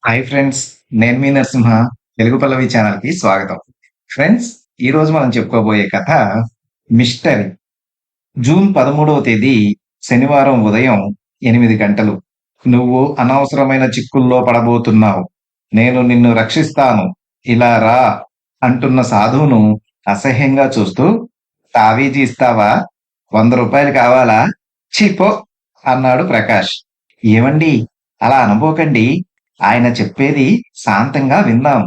Hi friends. నేను మీ నరసింహ. తెలుగు పల్లవి ఛానల్‌కి స్వాగతం. ఫ్రెండ్స్, ఈరోజు మనం చెప్పుకోబోయే కథ మిస్టరీ. జూన్ 13వ తేదీ శనివారం ఉదయం 8 గంటలు. నువ్వు అనవసరమైన చిక్కుల్లో పడబోతున్నావు. నేను నిన్ను రక్షిస్తాను. ఇలా రా అంటున్న సాధువును అసహ్యంగా చూస్తూ, తావీజి ఇస్తావా? ₹100 కావాలా? ఛీ పో అన్నాడు ప్రకాష్. ఏవండీ, అలా అనబోకండి. ఆయన చెప్పేది శాంతంగా విందాం.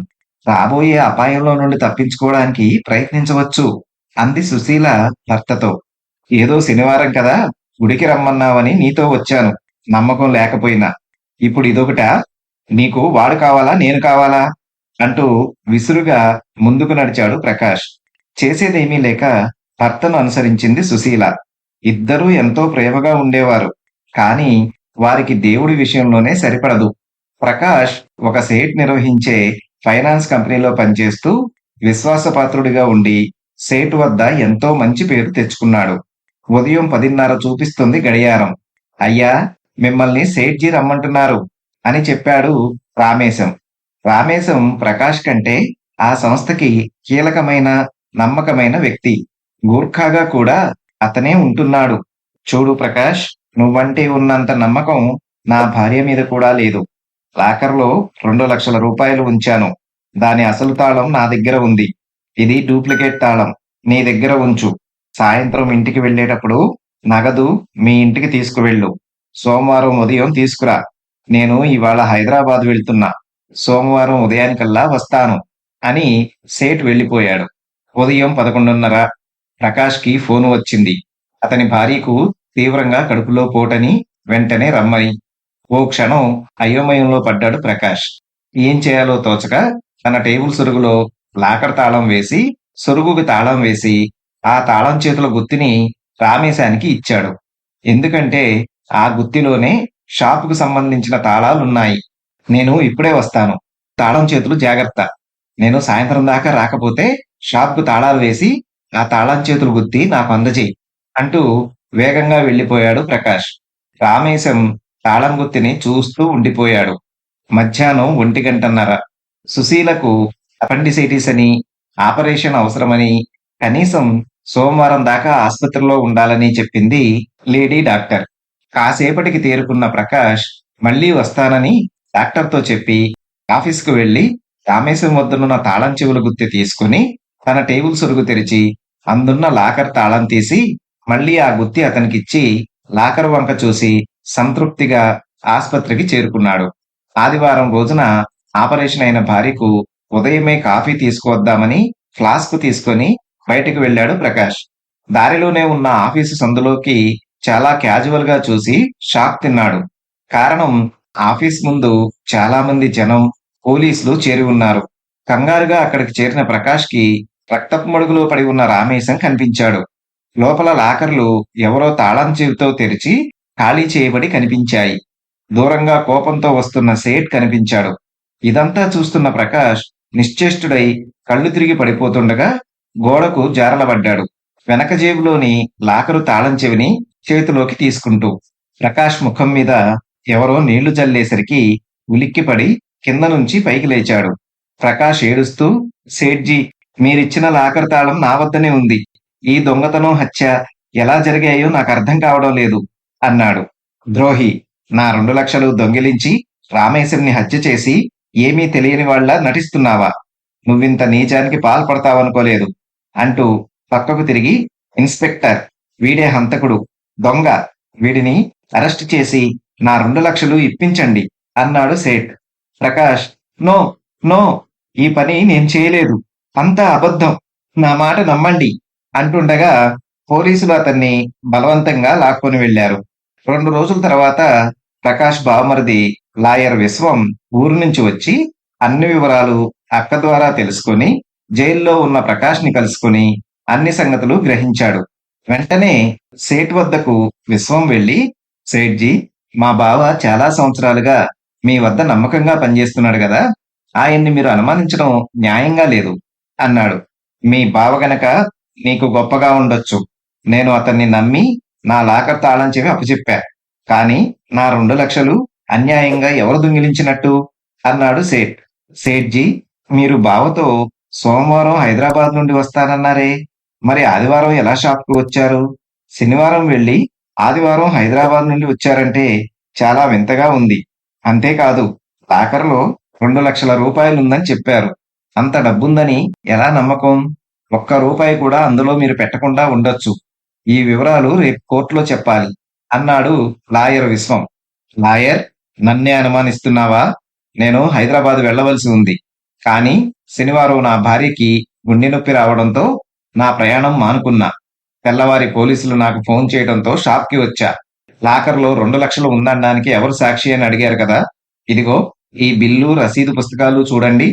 రాబోయే అపాయంలో నుండి తప్పించుకోవడానికి ప్రయత్నించవచ్చు అంది సుశీల భర్తతో. ఏదో శనివారం కదా, గుడికి రమ్మన్నావని నీతో వచ్చాను, నమ్మకం లేకపోయినా. ఇప్పుడు ఇదొకటా? నీకు వాడు కావాలా, నేను కావాలా అంటూ విసురుగా ముందుకు నడిచాడు ప్రకాష్. చేసేదేమీ లేక భర్తను అనుసరించింది సుశీల. ఇద్దరూ ఎంతో ప్రేమగా ఉండేవారు. కానీ వారికి దేవుడి విషయంలోనే సరిపడదు. ప్రకాష్ ఒక సేట్ నిర్వహించే ఫైనాన్స్ కంపెనీలో పనిచేస్తూ విశ్వాసపాత్రుడిగా ఉండి సేటు వద్ద ఎంతో మంచి పేరు తెచ్చుకున్నాడు. ఉదయం 10:30 చూపిస్తుంది గడియారం. అయ్యా, మిమ్మల్ని సేట్జీ రమ్మంటున్నారు అని చెప్పాడు రామేశం. రామేశం ప్రకాష్ కంటే ఆ సంస్థకి కీలకమైన, నమ్మకమైన వ్యక్తి. గూర్ఖాగా కూడా అతనే ఉంటున్నాడు. చూడు ప్రకాష్, నువ్వంటే ఉన్నంత నమ్మకం నా భార్య మీద కూడా లేదు. లాకర్‌లో ₹2,00,000 ఉంచాను. దాని అసలు తాళం నా దగ్గర ఉంది. ఇది డూప్లికేట్ తాళం. నీ దగ్గర ఉంచు. సాయంత్రం ఇంటికి వెళ్ళేటప్పుడు నగదు మీ ఇంటికి తీసుకువెళ్ళు. సోమవారం ఉదయం తీసుకురా. నేను ఇవాళ హైదరాబాద్ వెళ్తున్నా. సోమవారం ఉదయానికల్లా వస్తాను అని సేట్ వెళ్ళిపోయాడు. ఉదయం 11:30 ప్రకాష్‌కి ఫోను వచ్చింది. అతని భార్యకు తీవ్రంగా కడుపులో పోటని, వెంటనే రమ్మని. ఓ క్షణం అయోమయంలో పడ్డాడు ప్రకాష్. ఏం చేయాలో తోచక తన టేబుల్ సొరుగులో లాకర్ తాళం వేసి, సొరుగుకి తాళం వేసి, ఆ తాళం చేతుల గుత్తిని రామేశానికి ఇచ్చాడు. ఎందుకంటే ఆ గుత్తిలోనే షాపుకు సంబంధించిన తాళాలున్నాయి. నేను ఇప్పుడే వస్తాను. తాళం చేతులు జాగ్రత్త. నేను సాయంత్రం దాకా రాకపోతే షాపుకు తాళాలు వేసి ఆ తాళం చేతులు గుత్తి నాకు అందజేయి అంటూ వేగంగా వెళ్ళిపోయాడు ప్రకాష్. రామేశం తాళం గుత్తిని చూస్తూ ఉండిపోయాడు. మధ్యాహ్నం 1:30. సుశీలకు అపెండిసైటిస్ అని, ఆపరేషన్ అవసరమని, కనీసం సోమవారం దాకా ఆస్పత్రిలో ఉండాలని చెప్పింది లేడీ డాక్టర్. కాసేపటికి తేరుకున్న ప్రకాష్ మళ్ళీ వస్తానని డాక్టర్తో చెప్పి ఆఫీస్‌కు వెళ్లి రామేశం వద్దనున్న తాళం చెవుల గుత్తి తీసుకుని తన టేబుల్ సొరుగు తెరిచి అందున్న లాకర్ తాళం తీసి మళ్ళీ ఆ గుత్తి అతనికిచ్చి లాకర్ వంక చూసి సంతృప్తిగా ఆస్పత్రికి చేరుకున్నాడు. ఆదివారం రోజున ఆపరేషన్ అయిన భార్యకు ఉదయమే కాఫీ తీసుకువద్దామని ఫ్లాస్క్ తీసుకొని బయటకు వెళ్ళాడు ప్రకాష్. దారిలోనే ఉన్న ఆఫీసు సందులోకి చాలా క్యాజువల్ గా చూసి షాక్ తిన్నాడు. కారణం, ఆఫీస్ ముందు చాలా మంది జనం, పోలీసులు చేరి ఉన్నారు. కంగారుగా అక్కడికి చేరిన ప్రకాష్ కి రక్తపు మడుగులో పడి ఉన్న రామేశం కనిపించాడు. లోపల లాకర్లు ఎవరో తాళం చెవితో తెరిచి ఖాళీ చేయబడి కనిపించాయి. దూరంగా కోపంతో వస్తున్న సేట్ కనిపించాడు. ఇదంతా చూస్తున్న ప్రకాష్ నిశ్చేష్టుడై కళ్ళు తిరిగి పడిపోతుండగా గోడకు జారలబడ్డాడు. వెనక జేబులోని లాకరు తాళం చెవిని చేతిలోకి తీసుకుంటూ. ప్రకాష్ ముఖం మీద ఎవరో నీళ్లు జల్లేసరికి ఉలిక్కిపడి కింద నుంచి పైకి లేచాడు. ప్రకాష్ ఏడుస్తూ, సేట్జీ, మీరిచ్చిన లాకర్ తాళం నా వద్దనే ఉంది. ఈ దొంగతనం, హత్య ఎలా జరిగాయో నాకు అర్థం కావడం లేదు అన్నాడు. ద్రోహి, నా 2,00,000 దొంగిలించి రామేశంని హత్య చేసి ఏమీ తెలియని వాళ్ళ నటిస్తున్నావా? నువ్వింత నీచానికి పాల్పడతావనుకోలేదు అంటూ పక్కకు తిరిగి, ఇన్స్పెక్టర్, వీడే హంతకుడు, దొంగ, వీడిని అరెస్ట్ చేసి నా 2,00,000 ఇప్పించండి అన్నాడు సేట్. ప్రకాష్, నో నో, ఈ పని నేను చేయలేదు. అంతా అబద్ధం. నా మాట నమ్మండి అంటుండగా పోలీసులు అతన్ని బలవంతంగా లాక్కొని వెళ్లారు. 2 రోజుల తర్వాత ప్రకాష్ బావమరిది లాయర్ విశ్వం ఊరు నుంచి వచ్చి అన్ని వివరాలు అక్క ద్వారా తెలుసుకొని జైల్లో ఉన్న ప్రకాష్ ని కలుసుకుని అన్ని సంగతులు గ్రహించాడు. వెంటనే సేట్ వద్దకు విశ్వం వెళ్లి, సేట్జీ, మా బావ చాలా సంవత్సరాలుగా మీ వద్ద నమ్మకంగా పనిచేస్తున్నాడు కదా, ఆయన్ని మీరు అనుమానించడం న్యాయంగా లేదు అన్నాడు. మీ బావ గనక నీకు గొప్పగా ఉండొచ్చు. నేను అతన్ని నమ్మి నా లాకర్ తాళం చెవి అప్పచెప్పా. కానీ నా 2,00,000 అన్యాయంగా ఎవరు దొంగిలించినట్టు అన్నాడు సేట్. సేట్జీ, మీరు బావతో సోమవారం హైదరాబాద్ నుండి వస్తానన్నారే, మరి ఆదివారం ఎలా షాప్కి వచ్చారు? శనివారం వెళ్ళి ఆదివారం హైదరాబాద్ నుండి వచ్చారంటే చాలా వింతగా ఉంది. అంతేకాదు, లాకర్లో 2,00,000 రూపాయలుందని చెప్పారు. అంత డబ్బుందని ఎలా నమ్మకం? ఒక్క రూపాయి కూడా అందులో మీరు పెట్టకుండా ఉండొచ్చు. ఈ వివరాలు రేపు కోర్టులో చెప్పాలి అన్నాడు లాయర్ విశ్వం. లాయర్, నన్నే అనుమానిస్తున్నావా? నేను హైదరాబాద్ వెళ్ళవలసి ఉంది. కానీ శనివారం నా భార్యకి గుండె నొప్పి రావడంతో నా ప్రయాణం మానుకున్నా. తెల్లవారి పోలీసులు నాకు ఫోన్ చేయడంతో షాప్కి వచ్చా. లాకర్లో 2,00,000 ఉందనడానికి ఎవరు సాక్షి అని అడిగారు కదా. ఇదిగో ఈ బిల్లు, రసీదు పుస్తకాలు చూడండి.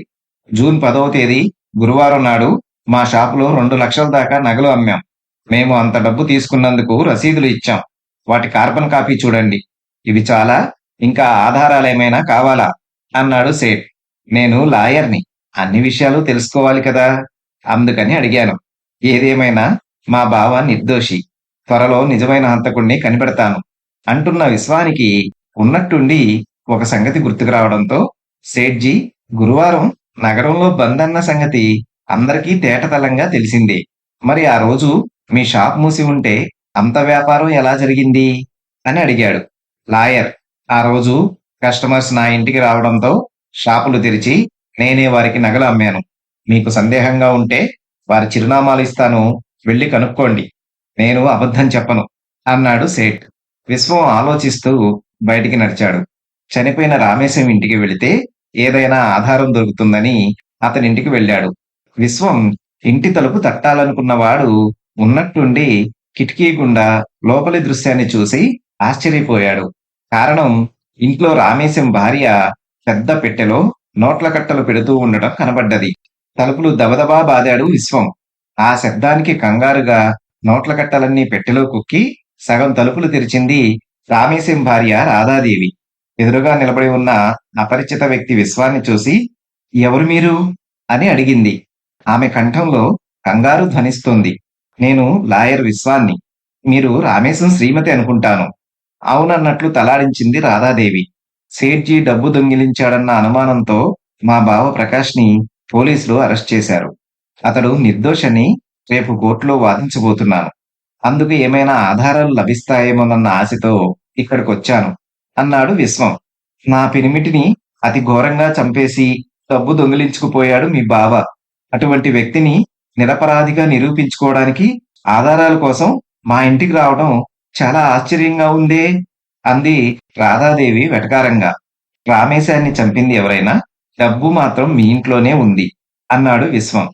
జూన్ 10వ తేదీ గురువారం నాడు మా షాపులో 2,00,000 దాకా నగలు అమ్మాం. మేము అంత డబ్బు తీసుకున్నందుకు రసీదులు ఇచ్చాం. వాటి కార్బన్ కాపీ చూడండి. ఇవి చాలా? ఇంకా ఆధారాలేమైనా కావాలా అన్నాడు సేట్. నేను లాయర్ని, అన్ని విషయాలు తెలుసుకోవాలి కదా, అందుకని అడిగాను. ఏదేమైనా మా బావ నిర్దోషి. త్వరలో నిజమైన హంతకుణ్ణి కనిపెడతాను అంటున్న విశ్వానికి ఉన్నట్టుండి ఒక సంగతి గుర్తుకు రావడంతో, సేట్జీ, గురువారం నగరంలో బంద్ అన్న సంగతి అందరికీ తేటతెల్లంగా తెలిసిందే. మరి ఆ రోజు మీ షాప్ మూసి ఉంటే అంత వ్యాపారం ఎలా జరిగింది అని అడిగాడు. లాయర్, ఆ రోజు కస్టమర్స్ నా ఇంటికి రావడంతో షాపులు తెరిచి నేనే వారికి నగలు అమ్మాను. మీకు సందేహంగా ఉంటే వారి చిరునామాలు ఇస్తాను, వెళ్ళి కనుక్కోండి. నేను అబద్ధం చెప్పను అన్నాడు సేట్. విశ్వం ఆలోచిస్తూ బయటికి నడిచాడు. చనిపోయిన రామేశం ఇంటికి వెళితే ఏదైనా ఆధారం దొరుకుతుందని అతనింటికి వెళ్ళాడు. విశ్వం ఇంటి తలుపు తట్టాలనుకున్నవాడు ఉన్నట్టుండి కిటికీ గుండా లోపలి దృశ్యాన్ని చూసి ఆశ్చర్యపోయాడు. కారణం, ఇంట్లో రామేశం భార్య పెద్ద పెట్టెలో నోట్ల కట్టలు పెడుతూ ఉండడం కనబడ్డది. తలుపులు దబదబా బాదాడు విశ్వం. ఆ శబ్దానికి కంగారుగా నోట్ల కట్టలన్నీ పెట్టెలో కుక్కి సగం తలుపులు తెరిచింది రామేశం భార్య రాధాదేవి. ఎదురుగా నిలబడి ఉన్న అపరిచిత వ్యక్తి విశ్వాన్ని చూసి, ఎవరు మీరు అని అడిగింది. ఆమె కంఠంలో కంగారు ధ్వనిస్తోంది. నేను లాయర్ విశ్వాన్ని. మీరు రామేశం శ్రీమతి అనుకుంటాను. అవునన్నట్లు తలాడించింది రాధాదేవి. సేట్జీ డబ్బు దొంగిలించాడన్న అనుమానంతో మా బావ ప్రకాష్ని పోలీసులు అరెస్ట్ చేశారు. అతడు నిర్దోషని రేపు కోర్టులో వాదించబోతున్నాను. అందుకు ఏమైనా ఆధారాలు లభిస్తాయేమోనన్న ఆశతో ఇక్కడికొచ్చాను అన్నాడు విశ్వం. నా పెనిమిటిని అతి ఘోరంగా చంపేసి డబ్బు దొంగిలించుకుపోయాడు మీ బావ. అటువంటి వ్యక్తిని నిరపరాధిగా నిరూపించుకోవడానికి ఆధారాల కోసం మా ఇంటికి రావడం చాలా ఆశ్చర్యంగా ఉందే అంది రాధాదేవి వెటకారంగా. రామేశాన్ని చంపింది ఎవరైనా, డబ్బు మాత్రం మీ ఇంట్లోనే ఉంది అన్నాడు విశ్వం.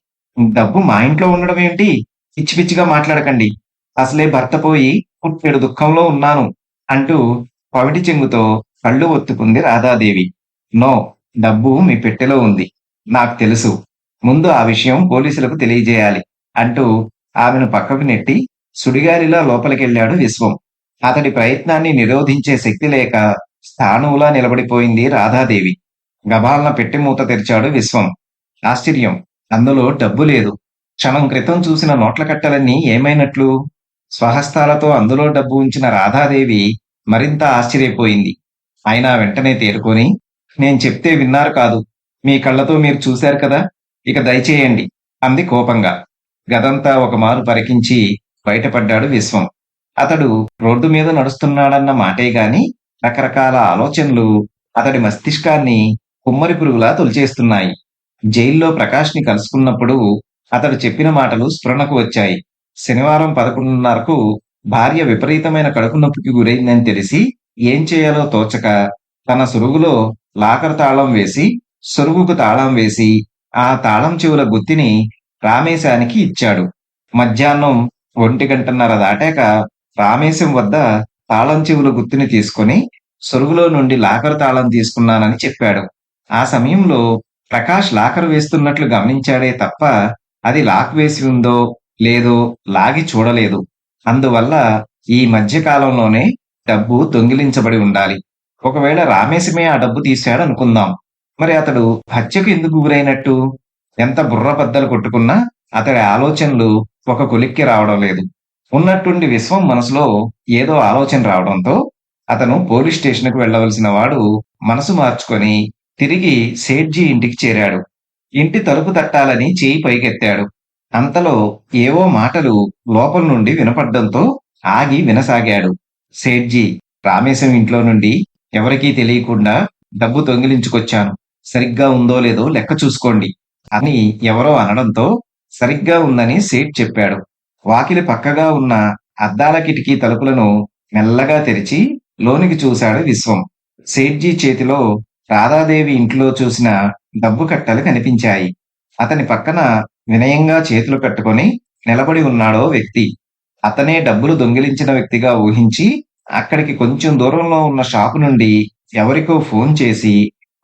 డబ్బు మా ఇంట్లో ఉండడం ఏంటి? పిచ్చి పిచ్చిగా మాట్లాడకండి. అసలే భర్త పోయి పుట్టెడు దుఃఖంలో ఉన్నాను అంటూ పవిటి చెంగుతో కళ్ళు ఒత్తుకుంది రాధాదేవి. నో, డబ్బు మీ పెట్టెలో ఉంది. నాకు తెలుసు. ముందు ఆ విషయం పోలీసులకు తెలియజేయాలి అంటూ ఆమెను పక్కకు నెట్టి సుడిగాలిలా లోపలికెళ్ళాడు విశ్వం. అతడి ప్రయత్నాన్ని నిరోధించే శక్తి లేక స్థాణువులా నిలబడిపోయింది రాధాదేవి. గబాలన పెట్టి మూత తెరిచాడు విశ్వం. ఆశ్చర్యం, అందులో డబ్బు లేదు. క్షణం క్రితం చూసిన నోట్ల కట్టలన్నీ ఏమైనట్లు? స్వహస్తాలతో అందులో డబ్బు ఉంచిన రాధాదేవి మరింత ఆశ్చర్యపోయింది. అయినా వెంటనే తేరుకొని, నేను చెప్తే విన్నారు కాదు, మీ కళ్ళతో మీరు చూశారు కదా, ఇక దయచేయండి అంది కోపంగా. గదంతా ఒకమారు పరికించి బయటపడ్డాడు విశ్వం. అతడు రోడ్డు మీద నడుస్తున్నాడన్న మాటే గాని రకరకాల ఆలోచనలు అతడి మస్తిష్కాన్ని కుమ్మరి పురుగులా తొలిచేస్తున్నాయి. జైల్లో ప్రకాష్ని కలుసుకున్నప్పుడు అతడు చెప్పిన మాటలు స్ఫురణకు వచ్చాయి. శనివారం 11:30కు భార్య విపరీతమైన కడుపు నొప్పికి గురైందని తెలిసి ఏం చేయాలో తోచక తన సొరుగులో లాకర్ తాళం వేసి, సొరుగుకు తాళం వేసి, ఆ తాళం చెవుల గుత్తిని రామేశానికి ఇచ్చాడు. మధ్యాహ్నం 1:30 దాటాక రామేశం వద్ద తాళం చెవుల గుత్తిని తీసుకొని సొరుగులో నుండి లాకర్ తాళం తీసుకున్నానని చెప్పాడు. ఆ సమయంలో ప్రకాష్ లాకర్ వేస్తున్నట్లు గమనించాడే తప్ప అది లాక్ వేసి ఉందో లేదో లాగి చూడలేదు. అందువల్ల ఈ మధ్య కాలంలోనే డబ్బు దొంగిలించబడి ఉండాలి. ఒకవేళ రామేశమే ఆ డబ్బు తీశాడు అనుకుందాం. మరి అతడు హత్యకు ఎందుకు గురైనట్టు? ఎంత బుర్ర బద్దలు కొట్టుకున్నా అతడి ఆలోచనలు ఒక కొలిక్కి రావడం లేదు. ఉన్నట్టుండి విశ్వం మనసులో ఏదో ఆలోచన రావడంతో అతను పోలీస్ స్టేషన్కు వెళ్ళవలసిన వాడు మనసు మార్చుకొని తిరిగి సేట్జీ ఇంటికి చేరాడు. ఇంటి తలుపు తట్టాలని చేయి పైకెత్తాడు. అంతలో ఏవో మాటలు లోపల నుండి వినపడ్డంతో ఆగి వినసాగాడు. సేట్జీ, రామేశం ఇంట్లో నుండి ఎవరికీ తెలియకుండా డబ్బు దొంగిలించుకొచ్చాను. సరిగ్గా ఉందో లేదో లెక్క చూసుకోండి అని ఎవరో అనడంతో సరిగ్గా ఉందని సేట్ చెప్పాడు. వాకిలి పక్కగా ఉన్న అద్దాల కిటికీ తలుపులను మెల్లగా తెరిచి లోనికి చూశాడు విశ్వం. సేట్జీ చేతిలో రాధాదేవి ఇంట్లో చూసిన డబ్బు కట్టలు కనిపించాయి. అతని పక్కన వినయంగా చేతులు కట్టుకొని నిలబడి ఉన్నాడో వ్యక్తి. అతనే డబ్బులు దొంగిలించిన వ్యక్తిగా ఊహించి అక్కడికి కొంచెం దూరంలో ఉన్న షాపు నుండి ఎవరికో ఫోన్ చేసి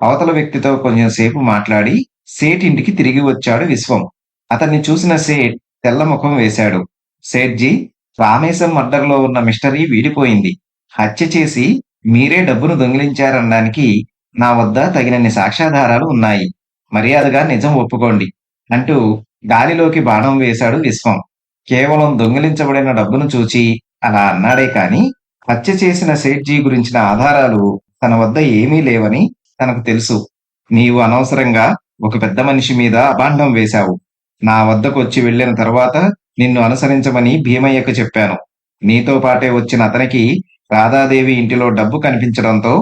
అవతల వ్యక్తితో కొంచెం సేపు మాట్లాడి సేట్ ఇంటికి తిరిగి వచ్చాడు విశ్వం. అతన్ని చూసిన సేట్ తెల్ల ముఖం వేశాడు. సేట్జీ, రామేశం మర్డర్లో ఉన్న మిస్టరీ వీడిపోయింది. హత్య చేసి మీరే డబ్బును దొంగిలించారనడానికి నా వద్ద తగినన్ని సాక్ష్యాధారాలు ఉన్నాయి. మర్యాదగా నిజం ఒప్పుకోండి అంటూ గాలిలోకి బాణం వేశాడు విశ్వం. కేవలం దొంగిలించబడిన డబ్బును చూచి అలా అన్నాడే కాని హత్య చేసిన సేట్జీ గురించిన ఆధారాలు తన వద్ద ఏమీ లేవని తనకు తెలుసు. నీవు అనవసరంగా ఒక పెద్ద మనిషి మీద అభాండం వేశావు. నా వద్దకు వచ్చి వెళ్లిన తర్వాత నిన్ను అనుసరించమని భీమయ్యకు చెప్పాను. నీతో పాటే వచ్చిన అతనికి రాధాదేవి ఇంటిలో డబ్బు కనిపించడంతో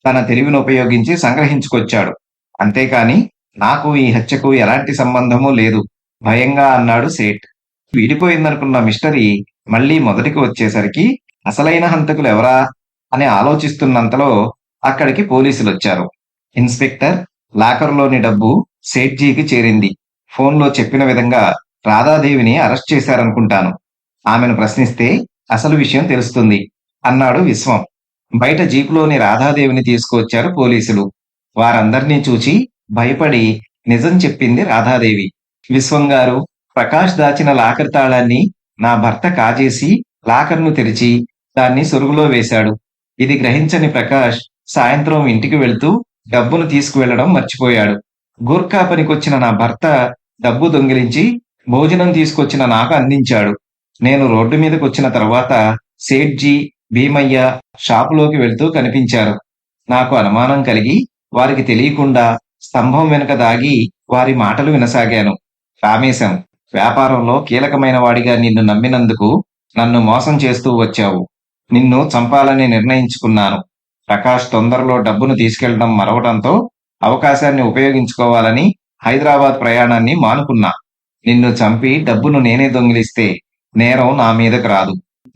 తన తెలివిని ఉపయోగించి సంగ్రహించుకొచ్చాడు. అంతేకాని నాకు ఈ హత్యకు ఎలాంటి సంబంధమూ లేదు భయంగా అన్నాడు సేట్. విడిపోయిందనుకున్న మిస్టరీ మళ్లీ మొదటికి వచ్చేసరికి అసలైన హంతకులు ఎవరా అని ఆలోచిస్తున్నంతలో అక్కడికి పోలీసులొచ్చారు. ఇన్స్పెక్టర్, లాకర్లోని డబ్బు సేట్జీకి చేరింది. ఫోన్లో చెప్పిన విధంగా రాధాదేవిని అరెస్ట్ చేశారనుకుంటాను. ఆమెను ప్రశ్నిస్తే అసలు విషయం తెలుస్తుంది అన్నాడు విశ్వం. బయట జీపులోని రాధాదేవిని తీసుకువచ్చారు పోలీసులు. వారందర్నీ చూచి భయపడి నిజం చెప్పింది రాధాదేవి. విశ్వం గారు, ప్రకాష్ దాచిన లాకర్ తాళాన్ని నా భర్త కాజేసి లాకర్ను తెరిచి దాన్ని సొరుగులో వేశాడు. ఇది గ్రహించని ప్రకాష్ సాయంత్రం ఇంటికి వెళ్తూ డబ్బును తీసుకువెళ్లడం మర్చిపోయాడు. గూర్ఖా పనికొచ్చిన నా భర్త డబ్బు దొంగిలించి భోజనం తీసుకొచ్చిన నాకు అందించాడు. నేను రోడ్డు మీదకి వచ్చిన తర్వాత సేట్జీ, భీమయ్య షాపులోకి వెళ్తూ కనిపించారు. నాకు అనుమానం కలిగి వారికి తెలియకుండా స్తంభం వెనుక దాగి వారి మాటలు వినసాగాను. రామేశం, వ్యాపారంలో కీలకమైన వాడిగా నిన్ను నమ్మినందుకు నన్ను మోసం చేస్తూ వచ్చావు. నిన్ను చంపాలని నిర్ణయించుకున్నాను. ప్రకాష్ తొందరలో డబ్బును తీసుకెళ్లడం మరవడంతో అవకాశాన్ని ఉపయోగించుకోవాలని హైదరాబాద్ ప్రయాణాన్ని మానుకున్నా. నిన్ను చంపి డబ్బును నేనే దొంగిలిస్తే నేరం నా మీదకు రాదు.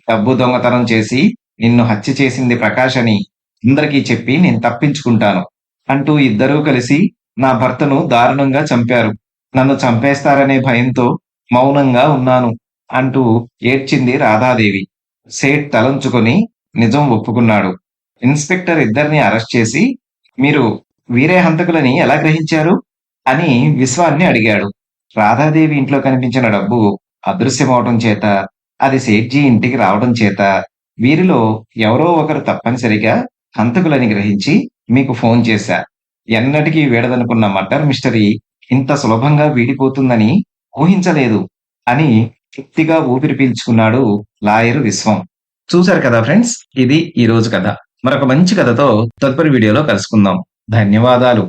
డబ్బు దొంగతనం చేసి నిన్ను హత్య చేసింది ప్రకాష్ అని అందరికీ చెప్పి నేను తప్పించుకుంటాను అంటూ ఇద్దరూ కలిసి నా భర్తను దారుణంగా చంపారు. నన్ను చంపేస్తారనే భయంతో మౌనంగా ఉన్నాను అంటూ ఏడ్చింది రాధాదేవి. సేట్ తలంచుకొని నిజం ఒప్పుకున్నాడు. ఇన్స్పెక్టర్ ఇద్దరిని అరెస్ట్ చేసి, మీరు వీరే హంతకులని ఎలా గ్రహించారు అని విశ్వాన్ని అడిగాడు. రాధాదేవి ఇంట్లో కనిపించిన డబ్బు అదృశ్యమవటం చేత, అది సేట్జీ ఇంటికి రావడం చేత వీరిలో ఎవరో ఒకరు తప్పనిసరిగా హంతకులని గ్రహించి మీకు ఫోన్ చేశా. ఎన్నటికీ వీడదనుకున్న మర్డర్ మిస్టరీ ఇంత సులభంగా వీడిపోతుందని ఊహించలేదు అని తృప్తిగా ఊపిరి పీల్చుకున్నాడు లాయర్ విశ్వం. చూశారు కదా ఫ్రెండ్స్, ఇది ఈ రోజు కథ. మరొక మంచి కథతో తదుపరి వీడియోలో కలుసుకుందాం. ధన్యవాదాలు.